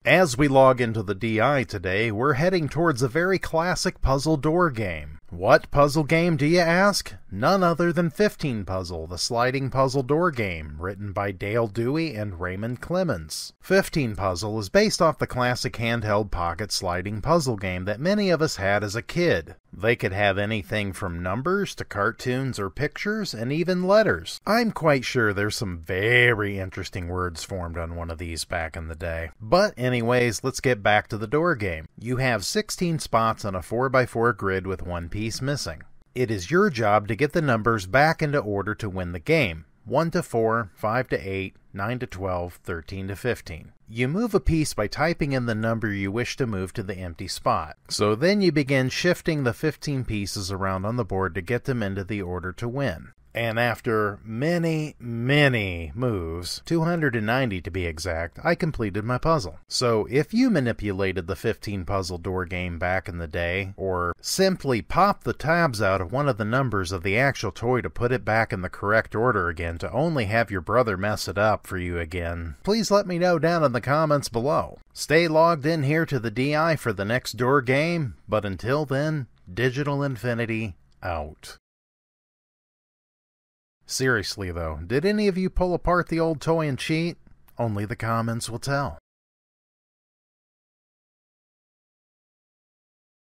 As we log into the DI today, we're heading towards a very classic puzzle door game. What puzzle game, do you ask? None other than 15 Puzzle, the sliding puzzle door game, written by Dewey and Raymond Clements. 15 Puzzle is based off the classic handheld pocket sliding puzzle game that many of us had as a kid. They could have anything from numbers to cartoons or pictures, and even letters. I'm quite sure there's some very interesting words formed on one of these back in the day. But anyways, let's get back to the door game. You have 16 spots on a 4x4 grid with one piece missing. It is your job to get the numbers back into order to win the game. 1 to 4, 5 to 8, 9 to 12, 13 to 15. You move a piece by typing in the number you wish to move to the empty spot. So then you begin shifting the 15 pieces around on the board to get them into the order to win. And after many moves, 290 to be exact, I completed my puzzle. So if you manipulated the 15 puzzle door game back in the day, or simply popped the tabs out of one of the numbers of the actual toy to put it back in the correct order again to only have your brother mess it up for you again, please let me know down in the comments below. Stay logged in here to the DI for the next door game, but until then, Digital Infinity out. Seriously though, did any of you pull apart the old toy and cheat? Only the comments will tell.